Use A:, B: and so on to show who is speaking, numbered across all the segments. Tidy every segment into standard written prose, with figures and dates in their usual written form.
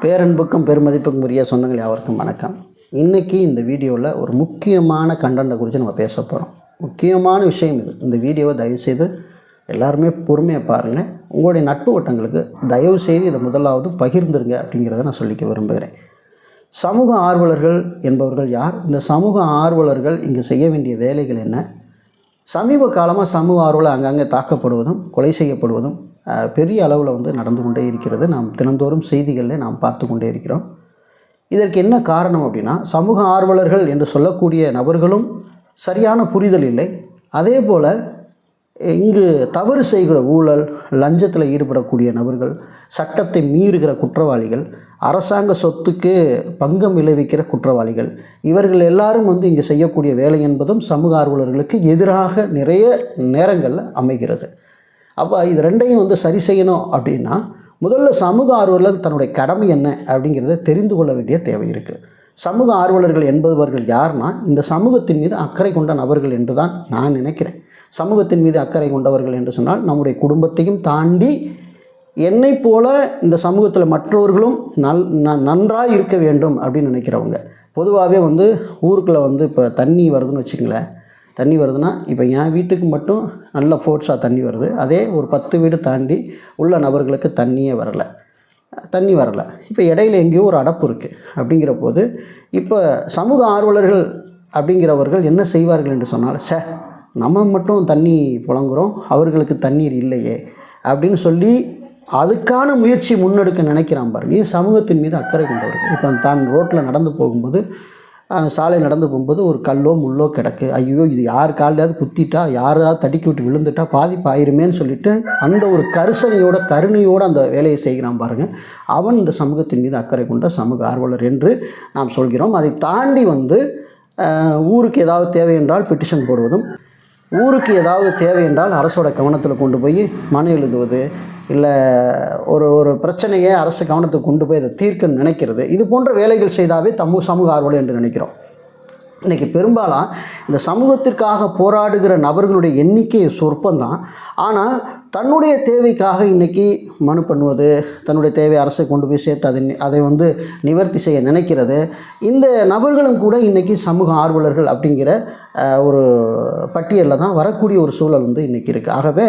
A: பேரன்புக்கும் பெருமதிப்புக்கும் உரிய சொந்தங்கள் யாவருக்கும் வணக்கம். இன்றைக்கி இந்த வீடியோவில் ஒரு முக்கியமான கண்டென்ட்டை குறித்து நம்ம பேச போகிறோம். முக்கியமான விஷயம் இது. இந்த வீடியோவை தயவுசெய்து எல்லாருமே பொறுமையாக பாருங்கள். உங்களுடைய நட்பு வட்டங்களுக்கு தயவுசெய்து இதை முதலாவது பகிர்ந்துருங்க அப்படிங்கிறத நான் சொல்லிக்க விரும்புகிறேன். சமூக ஆர்வலர்கள் என்பவர்கள் யார்? இந்த சமூக ஆர்வலர்கள் இங்கே செய்ய வேண்டிய வேலைகள் என்ன? சமீப காலமாக சமூக ஆர்வலர் அங்கங்கே தாக்கப்படுவதும் கொலை செய்யப்படுவதும் பெரிய அளவில் நடந்து கொண்டே இருக்கிறது. நாம் தினந்தோறும் செய்திகளில் நாம் பார்த்து கொண்டே இருக்கிறோம். இதற்கு என்ன காரணம் அப்படின்னா, சமூக ஆர்வலர்கள் என்று சொல்லக்கூடிய நபர்களும் சரியான புரிதல் இல்லை. அதே போல் இங்கு தவறு செய்கிற ஊழல், லஞ்சத்தில் ஈடுபடக்கூடிய நபர்கள், சட்டத்தை மீறுகிற குற்றவாளிகள், அரசாங்க சொத்துக்கு பங்கம் விளைவிக்கிற குற்றவாளிகள், இவர்கள் எல்லாரும் இங்கே செய்யக்கூடிய வேலை என்பதும் சமூக ஆர்வலர்களுக்கு எதிராக நிறைய நேரங்களில் அமைகிறது. அப்போ இது ரெண்டையும் சரி செய்யணும் அப்படின்னா, முதல்ல சமூக ஆர்வலர் தன்னுடைய கடமை என்ன அப்படிங்கிறத தெரிந்து கொள்ள வேண்டிய தேவை இருக்குது. சமூக ஆர்வலர்கள் என்பவர்கள் யார்னா, இந்த சமூகத்தின் மீது அக்கறை கொண்ட நபர்கள் என்று தான் நான் நினைக்கிறேன். சமூகத்தின் மீது அக்கறை கொண்டவர்கள் என்று சொன்னால், நம்முடைய குடும்பத்தையும் தாண்டி என்னை போல இந்த சமூகத்தில் மற்றவர்களும் நன்றாக இருக்க வேண்டும் அப்படின்னு நினைக்கிறவங்க. பொதுவாகவே ஊருக்குள்ளே இப்போ தண்ணி வருதுன்னு வச்சுங்களேன். தண்ணி வருதுன்னா, இப்போ என் வீட்டுக்கு மட்டும் நல்ல ஃபோர்ஸாக தண்ணி வருது. அதே ஒரு 10 வீடு தாண்டி உள்ள நபர்களுக்கு தண்ணி வரலை. இப்போ இடையில எங்கேயோ ஒரு அடப்பு இருக்குது. அப்படிங்கிற போது இப்போ சமூக ஆர்வலர்கள் அப்படிங்கிறவர்கள் என்ன செய்வார்கள் என்று சொன்னால், நம்ம மட்டும் தண்ணி புழங்குறோம், அவர்களுக்கு தண்ணீர் இல்லையே அப்படின்னு சொல்லி அதுக்கான முயற்சி முன்னெடுக்க நினைக்கிறான் பாருங்க. சமூகத்தின் மீது அக்கறை கொண்டவர்கள். இப்போ தான் ரோட்டில் நடந்து போகும்போது, சாலை நடந்து போகும்போது ஒரு கல்லோ முள்ளோ கிடக்கு, ஐயோ இது யார் காலையாவது குத்திட்டா, யாராவது தடுக்கி விட்டு விழுந்துட்டா பாதிப்பு ஆயிருமேன்னு சொல்லிட்டு அந்த ஒரு கருணையோடு அந்த வேலையை செய்கிறான் பாருங்கள். அவன் இந்த சமூகத்தின் மீது அக்கறை கொண்ட சமூக ஆர்வலர் என்று நாம் சொல்கிறோம். அதை தாண்டி ஊருக்கு ஏதாவது தேவை என்றால் பெட்டிஷன் போடுவதும், ஊருக்கு ஏதாவது தேவை என்றால் அரசோட கவனத்தில் கொண்டு போய் மனு எழுதுவது, இல்லை ஒரு பிரச்சனையை அரசு கவனத்துக்கு கொண்டு போய் அதை தீர்க்கன்னு நினைக்கிறது, இது போன்ற வேலைகள் செய்தாவே சமூக ஆர்வலர் என்று நினைக்கிறோம். இன்றைக்கி பெரும்பாலும் இந்த சமூகத்திற்காக போராடுகிற நபர்களுடைய எண்ணிக்கை சொற்பந்தான். ஆனால் தன்னுடைய தேவைக்காக இன்றைக்கி மனு பண்ணுவது, தன்னுடைய தேவை அரசை கொண்டு போய் சேர்த்து அதை நிவர்த்தி செய்ய நினைக்கிறது, இந்த நபர்களும் கூட இன்றைக்கி சமூக ஆர்வலர்கள் அப்படிங்கிற ஒரு பட்டியலில் தான் வரக்கூடிய ஒரு சூழல் இன்றைக்கி இருக்குது. ஆகவே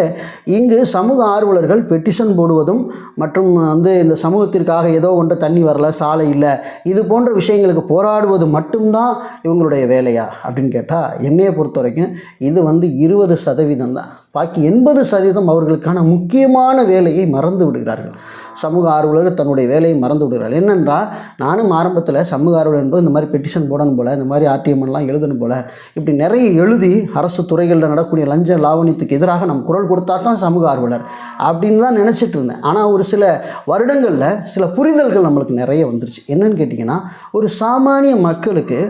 A: இங்கு சமூக ஆர்வலர்கள் பெட்டிஷன் போடுவதும் மற்றும் இந்த சமூகத்திற்காக ஏதோ ஒன்று தண்ணி வரல, சாலை இல்லை, இது போன்ற விஷயங்களுக்கு போராடுவது மட்டும்தான் இவங்களுடைய வேலையா அப்படின்னு கேட்டால், என்னையை பொறுத்த வரைக்கும் இது 20% தான். பாக்கி 80% அவர்களுக்கான முக்கியமான வேலையை மறந்து விடுகிறார்கள். சமூக ஆர்வலர் தன்னுடைய வேலையை மறந்து விடுகிறார்கள். என்னென்றால், நானும் ஆரம்பத்தில் சமூக ஆர்வலர் என்பது இந்த மாதிரி பெட்டிஷன் போடணும் போல், இந்த மாதிரி ஆர்டிஎம்லாம் எழுதணும் போல், இப்படி நிறைய எழுதி அரசு துறைகளில் நடக்கூடிய லஞ்ச லாவணியத்துக்கு எதிராக நம்ம குரல் கொடுத்தா தான் சமூக ஆர்வலர் அப்படின்னு தான் நினச்சிட்டு இருந்தேன். ஆனால் ஒரு சில வருடங்களில் சில புரிதல்கள் நம்மளுக்கு நிறைய வந்துருச்சு. என்னன்னு கேட்டிங்கன்னா, ஒரு சாமானிய மக்களுக்கு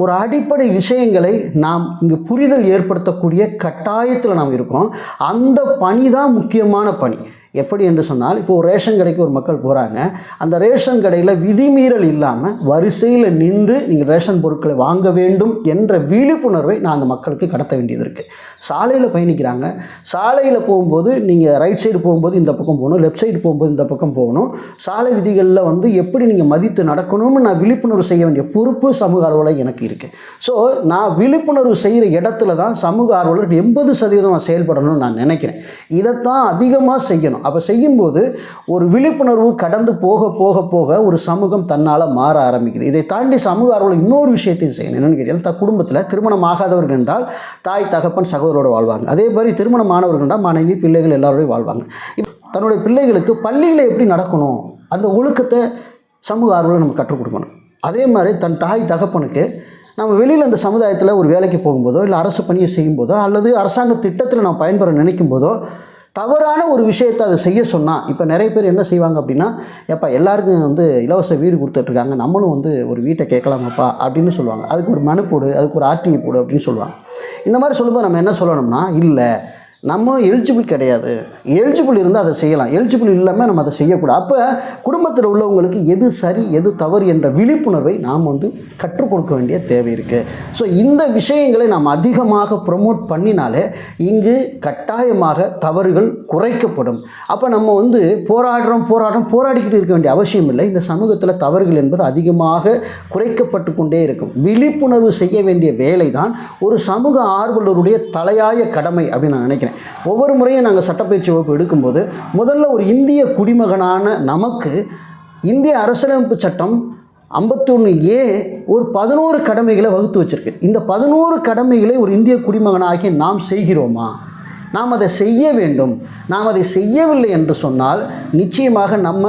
A: ஒரு அடிப்படை விஷயங்களை நாம் இங்கு புரிதல் ஏற்படுத்தக்கூடிய கட்டாயத்தில் நாம் இருக்கோம். அந்த பணி தான் முக்கியமான பணி. எப்படி என்று சொன்னால், இப்போ ஒரு ரேஷன் கடைக்கு ஒரு மக்கள் போகிறாங்க. அந்த ரேஷன் கடையில் விதிமீறல் இல்லாமல் வரிசையில் நின்று நீங்கள் ரேஷன் பொருட்களை வாங்க வேண்டும் என்ற விழிப்புணர்வை நான் அந்த மக்களுக்கு கடத்த வேண்டியது இருக்குது. சாலையில் பயணிக்கிறாங்க. சாலையில் போகும்போது நீங்கள் ரைட் சைடு போகும்போது இந்த பக்கம் போகணும், லெஃப்ட் சைடு போகும்போது இந்த பக்கம் போகணும். சாலை விதிகளில் எப்படி நீங்கள் மதித்து நடக்கணும்னு நான் விழிப்புணர்வு செய்ய வேண்டிய பொறுப்பு சமூக ஆர்வலர் எனக்கு இருக்குது. ஸோ நான் விழிப்புணர்வு செய்கிற இடத்துல தான் சமூக ஆர்வலர் 80% செயல்படணும்னு நான் நினைக்கிறேன். இதைத்தான் அதிகமாக செய்யணும். அப்போ செய்யும்போது ஒரு விழிப்புணர்வு கடந்து போக போக போக ஒரு சமூகம் தன்னால் மாற ஆரம்பிக்குது. இதை தாண்டி சமூக ஆர்வலர் இன்னொரு விஷயத்தையும் செய்யணும். என்னென்னு கேட்டீங்கன்னா, குடும்பத்தில் திருமணம் ஆகாதவர்கள் என்றால் தாய், தகப்பன், சகோதரோடு வாழ்வாங்க. அதே மாதிரி திருமணமானவர்கள் என்றால் மனைவி, பிள்ளைகள் எல்லாரோடையும் வாழ்வாங்க. இப்போ தன்னுடைய பிள்ளைகளுக்கு பள்ளியில் எப்படி நடக்கணும் அந்த ஒழுக்கத்தை சமூக ஆர்வலர் நம்ம கற்றுக் கொடுக்கணும். அதே மாதிரி தன் தாய், தகப்பனுக்கு நம்ம வெளியில் அந்த சமுதாயத்தில் ஒரு வேலைக்கு போகும்போதோ, இல்லை அரசு பணியை செய்யும்போதோ, அல்லது அரசாங்க திட்டத்தில் நம்ம பயன்பெற நினைக்கும் போதோ தவறான ஒரு விஷயத்தை அதை செய்ய சொன்னால், இப்போ நிறைய பேர் என்ன செய்வாங்க அப்படின்னா, எப்போ எல்லாருக்கும் இலவச வீடு கொடுத்துட்ருக்காங்க, நம்மளும் ஒரு வீட்டை கேட்கலாமாப்பா அப்படின்னு சொல்லுவாங்க. அதுக்கு ஒரு மனு போடு, அதுக்கு ஒரு ஆர்டிஐ போடு அப்படின்னு சொல்லுவாங்க. இந்த மாதிரி சொல்லும்போது நம்ம என்ன சொல்லணும்னா, இல்லை நம்ம எலிஜிபிள் கிடையாது. எலிஜிபிள் இருந்தால் அதை செய்யலாம், எலிஜிபிள் இல்லாமல் நம்ம அதை செய்யக்கூடாது. அப்போ குடும்பத்தில் உள்ளவங்களுக்கு எது சரி எது தவறு என்ற விழிப்புணர்வை நாம் கற்றுக் கொடுக்க வேண்டிய தேவை இருக்குது. ஸோ இந்த விஷயங்களை நாம் அதிகமாக ப்ரமோட் பண்ணினாலே இங்கு கட்டாயமாக தவறுகள் குறைக்கப்படும். அப்போ நம்ம போராடிக்கிட்டு இருக்க வேண்டிய அவசியம் இல்லை. இந்த சமூகத்தில் தவறுகள் என்பது அதிகமாக குறைக்கப்பட்டு கொண்டே இருக்கும். விழிப்புணர்வு செய்ய வேண்டிய வேலை தான் ஒரு சமூக ஆர்வலருடைய தலையாய கடமை அப்படின்னு நான் நினைக்கிறேன். ஒவ்வொரு முறையும் நாங்கள் சட்டப்பயிற்சி வகுப்பு எடுக்கும்போது முதல்ல ஒரு இந்திய குடிமகனான நமக்கு இந்திய அரசியலமைப்பு சட்டம் 51A ஒரு 11 கடமைகளை வகுத்து வச்சிருக்கு. இந்த 11 கடமைகளை ஒரு இந்திய குடிமகனாகி நாம் செய்கிறோமா? நாம் அதை செய்ய வேண்டும். நாம் அதை செய்யவில்லை என்று சொன்னால் நிச்சயமாக நம்ம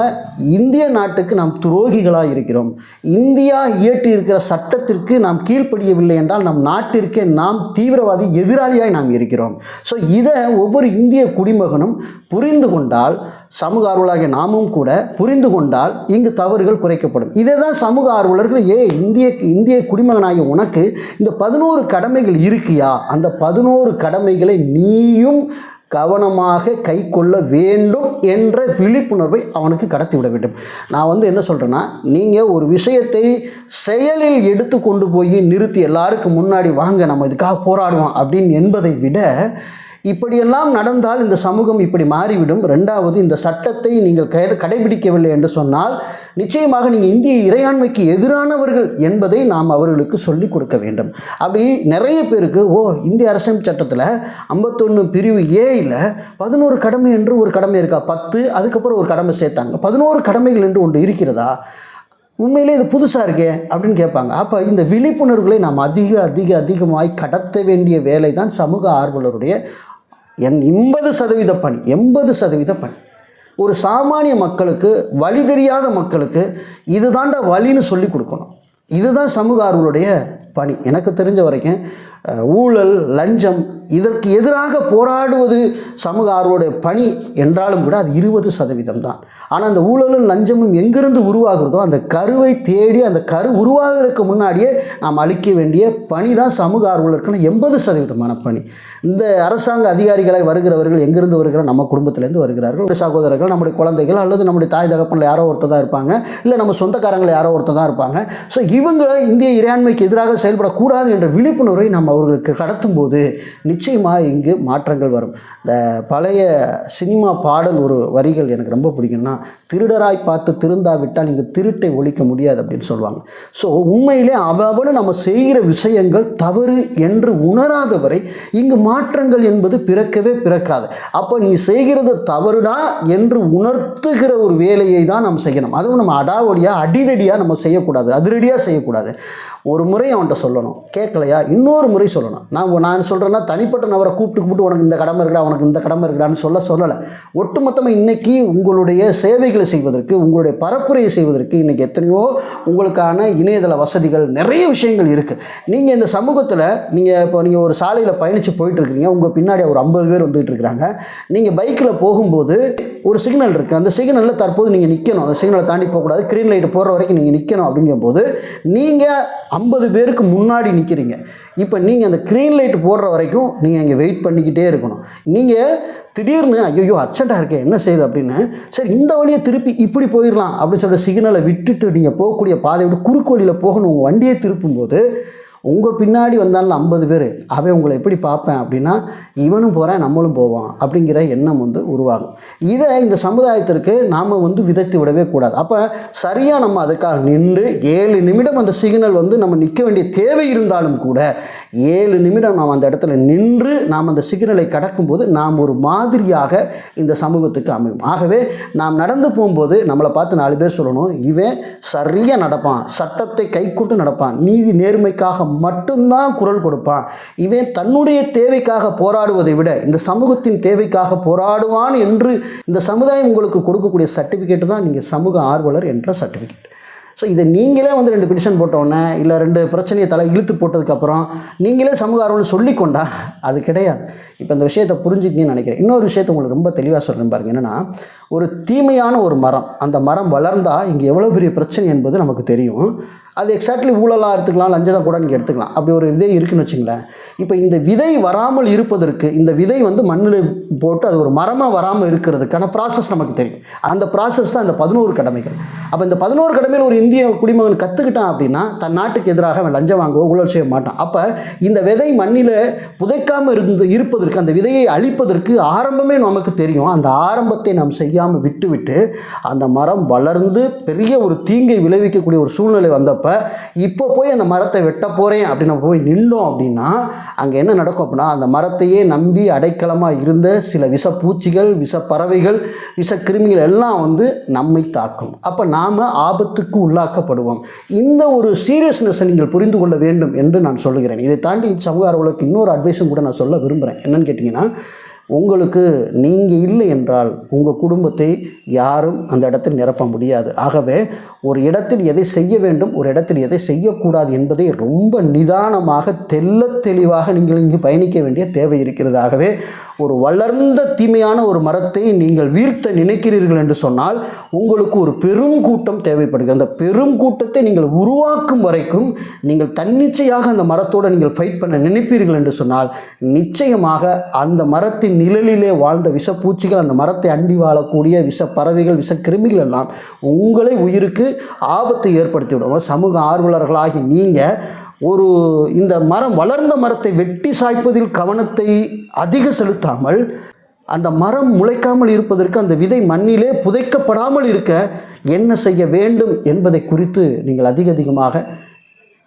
A: இந்திய நாட்டுக்கு நாம் துரோகிகளாக இருக்கிறோம். இந்தியா இயற்றி இருக்கிற சட்டத்திற்கு நாம் கீழ்ப்படியவில்லை என்றால் நம் நாட்டிற்கே நாம் தீவிரவாதி எதிராளியாய் நாம் இருக்கிறோம். ஸோ இதை ஒவ்வொரு இந்திய குடிமகனும் புரிந்து கொண்டால், சமூக ஆர்வலராகிய நாமும் கூட புரிந்து கொண்டால் இங்கு தவறுகள் குறைக்கப்படும். இதை தான் சமூக ஆர்வலர்கள் இந்திய குடிமகனாகிய உனக்கு இந்த 11 கடமைகள் இருக்கியா, அந்த 11 கடமைகளை நீயும் கவனமாக கை கொள்ள வேண்டும் என்ற விழிப்புணர்வை அவனுக்கு கடத்தி விட வேண்டும். நான் என்ன சொல்கிறேன்னா, நீங்கள் ஒரு விஷயத்தை செயலில் எடுத்து கொண்டு போய் நிறுத்தி எல்லாருக்கும் முன்னாடி வாங்க நம்ம இதுக்காக போராடுவோம் அப்படின்னு என்பதை விட, இப்படியெல்லாம் நடந்தால் இந்த சமூகம் இப்படி மாறிவிடும். ரெண்டாவது, இந்த சட்டத்தை நீங்கள் கடைபிடிக்கவில்லை என்று சொன்னால் நிச்சயமாக நீங்கள் இந்திய இறையாண்மைக்கு எதிரானவர்கள் என்பதை நாம் அவர்களுக்கு சொல்லிக் கொடுக்க வேண்டும். அப்படி நிறைய பேருக்கு இந்திய அரசியல் சட்டத்தில் 51 பிரிவு ஏயில் 11 கடமை என்று ஒரு கடமை இருக்கா, 10 அதுக்கப்புறம் ஒரு கடமை சேர்த்தாங்க, 11 கடமைகள் என்று ஒன்று இருக்கிறதா, உண்மையிலே இது புதுசாக இருக்கே அப்படின்னு கேட்பாங்க. அப்போ இந்த விழிப்புணர்வுகளை நாம் அதிகமாய் கடத்த வேண்டிய வேலை தான் சமூக ஆர்வலருடைய 80% பணி. 80% பணி. ஒரு சாமானிய மக்களுக்கு, வழி தெரியாத மக்களுக்கு இதுதாண்டா வழின்னு சொல்லி கொடுக்கணும். இதுதான் சமூக ஆர்வலருடைய பணி. எனக்கு தெரிஞ்ச வரைக்கும் ஊழல், லஞ்சம் இதற்கு எதிராக போராடுவது சமூக ஆர்வலருடைய பணி என்றாலும் கூட அது 20% தான். ஆனால் அந்த ஊழலும் லஞ்சமும் எங்கிருந்து உருவாகிறதோ அந்த கருவை தேடி அந்த கரு உருவாகிறதுக்கு முன்னாடியே நாம் அளிக்க வேண்டிய பணி தான் சமூக ஆர்வலருக்கான 80% பணி. இந்த அரசாங்க அதிகாரிகளை வருகிறவர்கள் எங்கிருந்து வருகிறார்? நம்ம குடும்பத்திலேருந்து வருகிறார்கள். நம்முடைய சகோதரர்கள், நம்முடைய குழந்தைகள், அல்லது நம்முடைய தாய் தகப்பனில் யாரோ ஒருத்தர் தான் இருப்பாங்க, இல்லை நம்ம சொந்தக்காரங்களை யாரோ ஒருத்தர் தான் இருப்பாங்க. ஸோ இவங்க இந்திய இறையாண்மைக்கு எதிராக செயல்படக்கூடாது என்ற விழிப்புணர்வை நம்ம அவர்களுக்கு கடத்தும் போது நிச்சயமாக இங்கு மாற்றங்கள் வரும். இந்த பழைய சினிமா பாடல் ஒரு வரிகள் எனக்கு ரொம்ப பிடிக்கும்னா, திருடராய் பார்த்து திருந்தாவிட்டால் இங்கு திருட்டை ஒழிக்க முடியாது அப்படின்னு சொல்லுவாங்க. ஸோ உண்மையிலே அவனு நம்ம செய்கிற விஷயங்கள் தவறு என்று உணராதவரை இங்கு மாற்றங்கள் என்பது பிறக்காது. அப்போ நீ செய்கிறது தவறுடா என்று உணர்த்துகிற ஒரு வேலையை தான் நம்ம செய்யணும். அதுவும் நம்ம அடிதடியாக நம்ம செய்யக்கூடாது, அதிரடியாக செய்யக்கூடாது. ஒரு முறை அவன்கிட்ட சொல்லணும், கேட்கலையா இன்னொரு முறை சொல்லணும். நான் சொல்கிறேன்னா தனிப்பட்ட நபரை கூப்பிட்டு உனக்கு இந்த கடமை இருக்குடா, உனக்கு இந்த கடமை இருக்குடான்னு சொல்லலை. ஒட்டுமொத்தமாக இன்றைக்கி உங்களுடைய சேவைகளை செய்வதற்கு, உங்களுடைய பரப்புரையை செய்வதற்கு இன்றைக்கி எத்தனையோ உங்களுக்கான இணையதள வசதிகள், நிறைய விஷயங்கள் இருக்குது. நீங்கள் இந்த சமூகத்தில் நீங்கள் ஒரு சாலையில் பயணித்து போயிட்டுருக்கீங்க, உங்கள் பின்னாடி ஒரு 50 பேர் வந்துகிட்டு இருக்கிறாங்க. நீங்கள் பைக்கில் போகும்போது ஒரு சிக்னல் இருக்குது, அந்த சிக்னலில் தற்போது நீங்கள் நிற்கணும், அந்த சிக்னலை தாண்டி போகக்கூடாது, க்ரீன் லைட்டு போகிற வரைக்கும் நீங்கள் நிற்கணும். அப்படிங்கும்போது நீங்கள் 50 பேருக்கு முன்னாடி நிற்கிறீங்க. இப்போ நீங்கள் அந்த க்ரீன் லைட்டு போடுற வரைக்கும் நீங்கள் இங்கே வெயிட் பண்ணிக்கிட்டே இருக்கணும். நீங்கள் திடீர்னு ஐயோ அர்ஜென்ட்டாக இருக்கே என்ன செய்யுது அப்படின்னு, சரி இந்த வழியை திருப்பி இப்படி போயிடலாம் அப்படின்னு சொல்லிட்டு சிக்னலை விட்டுட்டு நீங்கள் போகக்கூடிய பாதை விட்டு குறுக்கு வழியில் போகணும். உங்கள் வண்டியை திருப்பும்போது உங்கள் பின்னாடி வந்தாலும் 50 பேர் அவன் உங்களை எப்படி பார்ப்பேன் அப்படின்னா, இவனும் போகிறேன் நம்மளும் போவான் அப்படிங்கிற எண்ணம் உருவாகும். இதை இந்த சமுதாயத்திற்கு நாம் விதைத்து விடவே கூடாது. அப்போ சரியாக நம்ம அதுக்காக நின்று 7 நிமிடம் அந்த சிக்னல் நம்ம நிற்க வேண்டிய தேவை இருந்தாலும் கூட 7 நிமிடம் நாம் அந்த இடத்துல நின்று நாம் அந்த சிக்னலை கடக்கும்போது நாம் ஒரு மாதிரியாக இந்த சமூகத்துக்கு அமையும். ஆகவே நாம் நடந்து போகும்போது நம்மளை பார்த்து 4 பேர் சொல்லணும், இவன் சரியாக நடப்பான், சட்டத்தை கைக்கூட்டு நடப்பான், நீதி நேர்மைக்காக மட்டும்தான் குரல் கொடுப்பான், இவன் தன்னுடைய தேவைக்காக போராடுவதை விட இந்த சமூகத்தின் தேவைக்காக போராடுவான் என்று இந்த சமுதாயம் உங்களுக்கு கொடுக்கக்கூடிய சர்டிஃபிகேட் தான் நீங்கள் சமூக ஆர்வலர் என்ற சர்டிஃபிகேட். ஸோ இதை நீங்களே 2 பெட்டிஷன் போட்டோன்னே, இல்லை 2 பிரச்சனையை தலை இழுத்து போட்டதுக்கப்புறம் நீங்களே சமூக ஆர்வலர் சொல்லிக்கொண்டா அது கிடையாது. இப்போ இந்த விஷயத்தை புரிஞ்சுக்கிங்கன்னு நினைக்கிறேன். இன்னொரு விஷயத்தை உங்களுக்கு ரொம்ப தெளிவாக சொல்கிறேன் பாருங்கள். என்னென்னா, ஒரு தீமையான ஒரு மரம், அந்த மரம் வளர்ந்தால் இங்கே எவ்வளோ பெரிய பிரச்சனை என்பது நமக்கு தெரியும். அது எக்ஸாக்ட்லி ஊழலாக எடுத்துக்கலாம், லஞ்சத்தை கூட நீங்கள் எடுத்துக்கலாம். அப்படி ஒரு விதை இருக்குதுன்னு வச்சுங்களேன். இப்போ இந்த விதை வராமல் இருப்பதற்கு, இந்த விதை மண்ணில் போட்டு அது ஒரு மரமாக வராமல் இருக்கிறதுக்கான ப்ராசஸ் நமக்கு தெரியும். அந்த ப்ராசஸ் தான் இந்த 11 கடமைகள். அப்போ இந்த 11 கடமையில் ஒரு இந்திய குடிமகன் கற்றுக்கிட்டான் அப்படின்னா தன் நாட்டுக்கு எதிராக அவன் லஞ்சம் வாங்கவோ ஊழல் செய்ய மாட்டான். அப்போ இந்த விதை மண்ணில் புதைக்காமல் இருப்பதற்கு, அந்த விதையை அழிப்பதற்கு ஆரம்பமே நமக்கு தெரியும். அந்த ஆரம்பத்தை நாம் செய்யாமல் விட்டுவிட்டு அந்த மரம் வளர்ந்து பெரிய ஒரு தீங்கை விளைவிக்கக்கூடிய ஒரு சூழ்நிலை வந்தப்போ இப்போ போய் அந்த மரத்தை வெட்ட போகிறேன் அப்படின்னு நம்ம போய் நின்றோம் அப்படின்னா அங்கே என்ன நடக்கும் அப்படின்னா, அந்த மரத்தையே நம்பி அடைக்கலமாக இருந்த சில விஷப்பூச்சிகள், விஷப்பறவைகள், விஷக்கிருமிகள் எல்லாம் நம்மை தாக்கும். அப்போ நாம் ஆபத்துக்கு உள்ளாக்கப்படுவோம். இந்த ஒரு சீரியஸ்னஸை நீங்கள் புரிந்து கொள்ள வேண்டும் என்று நான் சொல்லுகிறேன். இதை தாண்டி சமூக ஆர்வலருக்கு இன்னொரு அட்வைஸும் கூட நான் சொல்ல விரும்புகிறேன். என்னன்னு கேட்டிங்கன்னா, உங்களுக்கு நீங்கள் இல்லை என்றால் உங்கள் குடும்பத்தை யாரும் அந்த இடத்தில் நிரப்ப முடியாது. ஆகவே ஒரு இடத்தில் எதை செய்ய வேண்டும், ஒரு இடத்தில் எதை செய்யக்கூடாது என்பதை ரொம்ப நிதானமாக தெளிவாக நீங்கள் இங்கு பயணிக்க வேண்டிய தேவை இருக்கிறது. ஆகவே ஒரு வளர்ந்த தீமையான ஒரு மரத்தை நீங்கள் வீழ்த்த நினைக்கிறீர்கள் என்று சொன்னால் உங்களுக்கு ஒரு பெரும் கூட்டம் தேவைப்படுகிறது. அந்த பெரும் கூட்டத்தை நீங்கள் உருவாக்கும் வரைக்கும் நீங்கள் தன்னிச்சையாக அந்த மரத்தோடு நீங்கள் ஃபைட் பண்ண நினைப்பீர்கள் என்று சொன்னால் நிச்சயமாக அந்த மரத்தின் நிழலிலே வாழ்ந்த விஷப்பூச்சிகள், அந்த மரத்தை அண்டி வாழக்கூடிய விஷப்பறவைகள், விஷக்கிருமிகள் எல்லாம் உங்களை உயிருக்கு ஆபத்தை ஏற்படுத்தி விடுவோம். சமூக ஆர்வலர்களாகி நீங்கள் இந்த மரம், வளர்ந்த மரத்தை வெட்டி சாய்ப்பதில் கவனத்தை அதிக செலுத்தாமல் அந்த மரம் முளைக்காமல் இருப்பதற்கு, அந்த விதை மண்ணிலே புதைக்கப்படாமல் இருக்க என்ன செய்ய வேண்டும் என்பதை குறித்து நீங்கள் அதிகமாக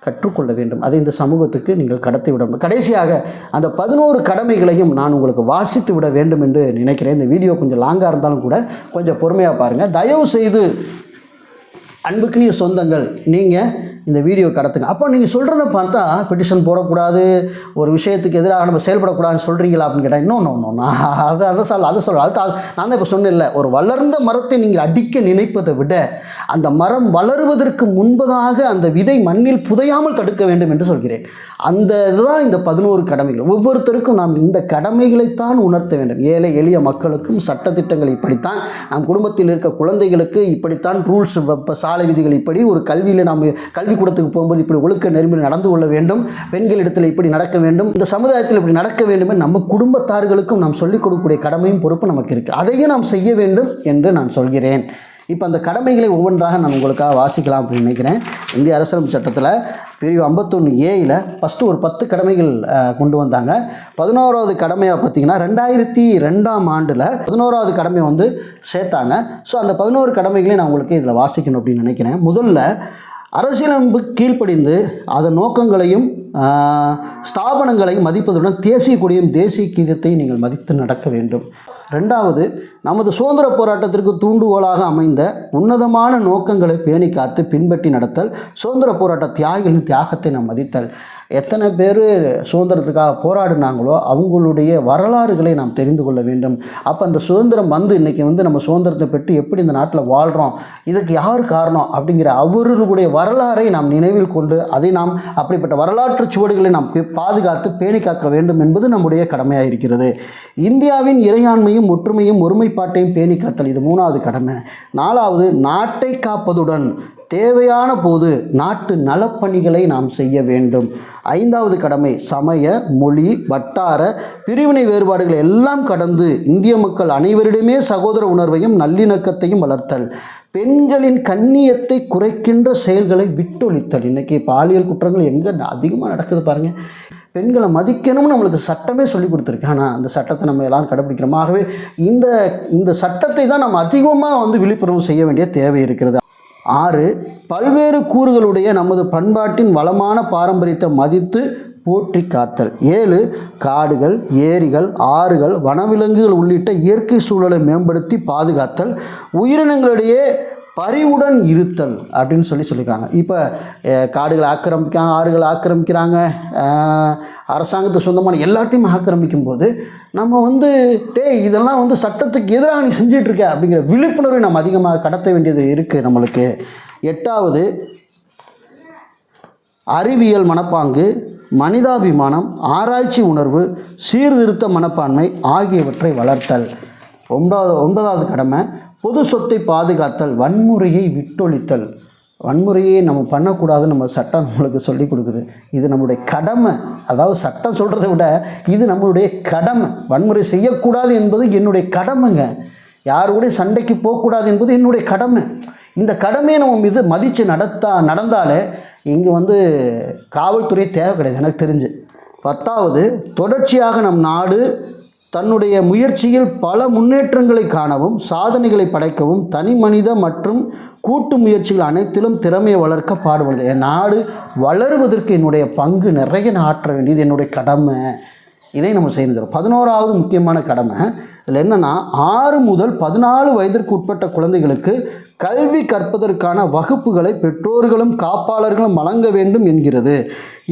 A: கற்றுக்கொள்ள வேண்டும். அதை இந்த சமூகத்துக்கு நீங்கள் கடத்தி விட வேண்டும். கடைசியாக அந்த 11 கடமைகளையும் நான் உங்களுக்கு வாசித்து விட வேண்டும் என்று நினைக்கிறேன். இந்த வீடியோ கொஞ்சம் லாங்காக இருந்தாலும் கூட கொஞ்சம் பொறுமையாக பாருங்கள். தயவு செய்து அன்புக்குரிய சொந்தங்கள், நீங்கள் இந்த வீடியோ கடத்துங்க. அப்போ நீங்கள் சொல்கிறத பார்த்தா பெட்டிஷன் போடக்கூடாது, ஒரு விஷயத்துக்கு எதிராக நம்ம செயல்படக்கூடாதுன்னு சொல்கிறீங்களா அப்படின்னு கேட்டால் இன்னும் அதை சொல்ல அது நான் தான் இப்போ சொன்னேன்ல, ஒரு வளர்ந்த மரத்தை நீங்கள் அடிக்க நினைப்பதை விட அந்த மரம் வளருவதற்கு முன்பதாக அந்த விதை மண்ணில் புதையாமல் தடுக்க வேண்டும் என்று சொல்கிறேன். அந்த இதுதான் இந்த 11 கடமைகள். ஒவ்வொருத்தருக்கும் நாம் இந்த கடமைகளைத்தான் உணர்த்த வேண்டும். ஏழை எளிய மக்களுக்கும் சட்டத்திட்டங்கள் இப்படித்தான், நம் குடும்பத்தில் இருக்க குழந்தைகளுக்கு இப்படித்தான் ரூல்ஸ், சாலை விதிகள் இப்படி, ஒரு கல்வியில் நாம் கல்விக்கூடத்துக்கு போகும்போது இப்படி ஒழுக்க நெறிமுறை நடந்து கொள்ள வேண்டும், பெண்களிடத்தில் இப்படி நடக்க வேண்டும், இந்த சமுதாயத்தில் இப்படி நடக்க வேண்டும், நம்ம குடும்பத்தார்களுக்கும் நாம் சொல்லிக் கொடுக்கக்கூடிய கடமையும் பொறுப்பு நமக்கு இருக்குது. அதையும் நாம் செய்ய வேண்டும் என்று நான் சொல்கிறேன். இப்போ அந்த கடமைகளை ஒவ்வொன்றாக நான் உங்களுக்காக வாசிக்கலாம் அப்படின்னு நினைக்கிறேன். இந்திய அரசியலமைப்பு சட்டத்தில் பிரிவு 51A ஃபஸ்ட்டு ஒரு 10 கடமைகள் கொண்டு வந்தாங்க. 11வது கடமையாக பார்த்திங்கன்னா 2002ஆம் ஆண்டில் 11வது கடமை சேர்த்தாங்க. ஸோ அந்த 11 கடமைகளையும் நான் உங்களுக்கு இதில் வாசிக்கணும் அப்படின்னு நினைக்கிறேன். முதல்ல அரசியலமைப்பு கீழ்ப்படிந்து அதன் நோக்கங்களையும் ஸ்தாபனங்களையும் மதிப்பதுடன் தேசிய கொடியும் தேசிய கீதத்தையும் நீங்கள் மதித்து நடக்க வேண்டும். 2வது, நமது சுதந்திர போராட்டத்திற்கு தூண்டுகோலாக அமைந்த உன்னதமான நோக்கங்களை பேணி காத்து பின்பற்றி நடத்தல், சுதந்திர போராட்ட தியாகிகளின் தியாகத்தை நாம் மதித்தல். எத்தனை பேர் சுதந்திரத்துக்காக போராடினாங்களோ அவங்களுடைய வரலாறுகளை நாம் தெரிந்து கொள்ள வேண்டும். அப்போ அந்த சுதந்திரம் இன்றைக்கி நம்ம சுதந்திரத்தை பெற்று எப்படி இந்த நாட்டில் வாழ்கிறோம், இதுக்கு யார் காரணம் அப்படிங்கிற அவர்களுடைய வரலாறை நாம் நினைவில் கொண்டு அதை நாம் அப்படிப்பட்ட வரலாற்று சுவடுகளை நாம் பாதுகாத்து பேணி காக்க வேண்டும் என்பது நம்முடைய கடமையாக இருக்கிறது. இந்தியாவின் இறையாண்மையும் ஒற்றுமையும் ஒருமைப்பாட்டையும் பேணி காத்தல், இது 3வது கடமை. 4வது, நாட்டை காப்பதுடன் தேவையான போது நாட்டு நலப்பணிகளை நாம் செய்ய வேண்டும். 5வது கடமை, சமய, மொழி, வட்டார பிரிவினை வேறுபாடுகளை எல்லாம் கடந்து இந்திய மக்கள் அனைவரிடமே சகோதர உணர்வையும் நல்லிணக்கத்தையும் வளர்த்தல். பெண்களின் கண்ணியத்தை குறைக்கின்ற செயல்களை விட்டொழித்தல். இன்றைக்கி பாலியல் குற்றங்கள் எங்கே அதிகமாக நடக்குது பாருங்கள். பெண்களை மதிக்கணும்னு நம்மளுக்கு சட்டமே சொல்லி கொடுத்துருக்கு. ஆனால் அந்த சட்டத்தை நம்ம எல்லாம் கடைபிடிக்கிறோம். ஆகவே இந்த சட்டத்தை தான் நம்ம அதிகமாக விழிப்புணர்வு செய்ய வேண்டிய தேவை இருக்கிறது. 6, பல்வேறு கூறுகளுடைய நமது பண்பாட்டின் வளமான பாரம்பரியத்தை மதித்து போற்றி காத்தல். 7, காடுகள், ஏரிகள், ஆறுகள், வனவிலங்குகள் உள்ளிட்ட இயற்கை சூழலை மேம்படுத்தி பாதுகாத்தல், உயிரினங்களிடையே பரிவுடன் இருத்தல் அப்படின்னு சொல்லியிருக்காங்க. இப்போ காடுகளை ஆக்கிரமிக்கிறாங்க, ஆறுகளை ஆக்கிரமிக்கிறாங்க, அரசாங்கத்துக்கு சொந்தமான எல்லாத்தையும் ஆக்கிரமிக்கும் போது நம்ம இதெல்லாம் சட்டத்துக்கு எதிராக நீ செஞ்சிட்ருக்க அப்படிங்கிற விழிப்புணர்வை நம்ம அதிகமாக கடத்த வேண்டியது இருக்குது நம்மளுக்கு. 8வது, அறிவியல் மனப்பாங்கு, மனிதாபிமானம், ஆராய்ச்சி உணர்வு, சீர்திருத்த மனப்பான்மை ஆகியவற்றை வளர்த்தல். 9வது கடமை, பொது சொத்தை பாதுகாத்தல், வன்முறையை விட்டொழித்தல். வன்முறையை நம்ம பண்ணக்கூடாதுன்னு நம்ம சட்டம் நம்மளுக்கு சொல்லி கொடுக்குது. இது நம்மளுடைய கடமை. அதாவது சட்டம் சொல்கிறத விட இது நம்மளுடைய கடமை. வன்முறை செய்யக்கூடாது என்பது என்னுடைய கடமைங்க. யாரு கூட சண்டைக்கு போகக்கூடாது என்பது என்னுடைய கடமை. இந்த கடமையை நம்ம மீது மதித்து நடந்தாலே இங்கே காவல்துறை தேவை கிடையாது எனக்கு தெரிஞ்சு. 10வது, தொடர்ச்சியாக நம் நாடு தன்னுடைய முயற்சியில் பல முன்னேற்றங்களை காணவும் சாதனைகளை படைக்கவும் தனி மனித மற்றும் கூட்டு முயற்சிகள் அனைத்திலும் திறமையை வளர்க்க பாடுபடுது. என் நாடு வளருவதற்கு என்னுடைய பங்கு நிறைய ஆற்ற வேண்டியது என்னுடைய கடமை. இதை நம்ம செய்யணும். 11வது முக்கியமான கடமை இதில் என்னென்னா, 6 முதல் 14 வயதிற்கு உட்பட்ட குழந்தைகளுக்கு கல்வி கற்பதற்கான வகுப்புகளை பெற்றோர்களும் காப்பாளர்களும் வழங்க வேண்டும் என்கிறது.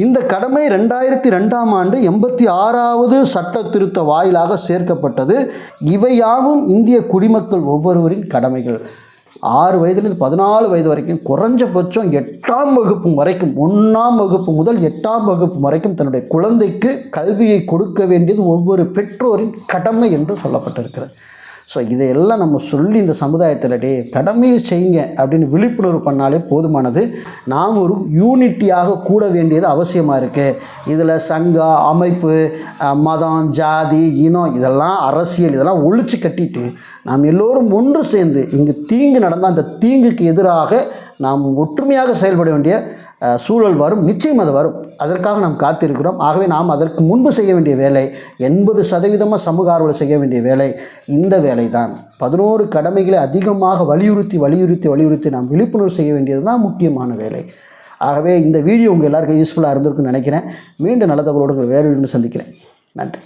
A: இந்த கடமை 2002ஆம் ஆண்டு 86வது சட்ட திருத்த வாயிலாக சேர்க்கப்பட்டது. இவையாவும் இந்திய குடிமக்கள் ஒவ்வொருவரின் கடமைகள். 6 வயதிலிருந்து 14 வயது வரைக்கும் குறைஞ்சபட்சம் 8ஆம் வகுப்பு வரைக்கும் 1ஆம் வகுப்பு முதல் 8ஆம் வகுப்பு வரைக்கும் தன்னுடைய குழந்தைக்கு கல்வியை கொடுக்க வேண்டியது ஒவ்வொரு பெற்றோரின் கடமை என்று சொல்லப்பட்டிருக்கிறது. ஸோ இதையெல்லாம் நம்ம சொல்லி இந்த சமுதாயத்தில் கடமையை செய்யுங்க அப்படின்னு விழிப்புணர்வு பண்ணாலே போதுமானது. நாம் ஒரு யூனிட்டியாக கூட வேண்டியது அவசியமாக இருக்குது. இதில் சங்கம், அமைப்பு, மதம், ஜாதி, இனம், இதெல்லாம் அரசியல், இதெல்லாம் ஒழிச்சு கட்டிட்டு நாம் எல்லோரும் ஒன்று சேர்ந்து இங்கு தீங்கு நடந்தால் அந்த தீங்குக்கு எதிராக நாம் ஒற்றுமையாக செயல்பட வேண்டிய சூழல் வரும். நிச்சயம் அது வரும். அதற்காக நாம் காத்திருக்கிறோம். ஆகவே நாம் அதற்கு முன்பு செய்ய வேண்டிய வேலை 80% சமூக ஆர்வலர் செய்ய வேண்டிய வேலை இந்த வேலை தான். 11 கடமைகளை அதிகமாக வலியுறுத்தி நாம் விழிப்புணர்வு செய்ய வேண்டியது தான் முக்கியமான வேலை. ஆகவே இந்த வீடியோ உங்கள் எல்லாருக்கும் யூஸ்ஃபுல்லாக இருந்திருக்குன்னு நினைக்கிறேன். மீண்டும் நல்ல தகவலோடு வேறு வீடியோ சந்திக்கிறேன். நன்றி.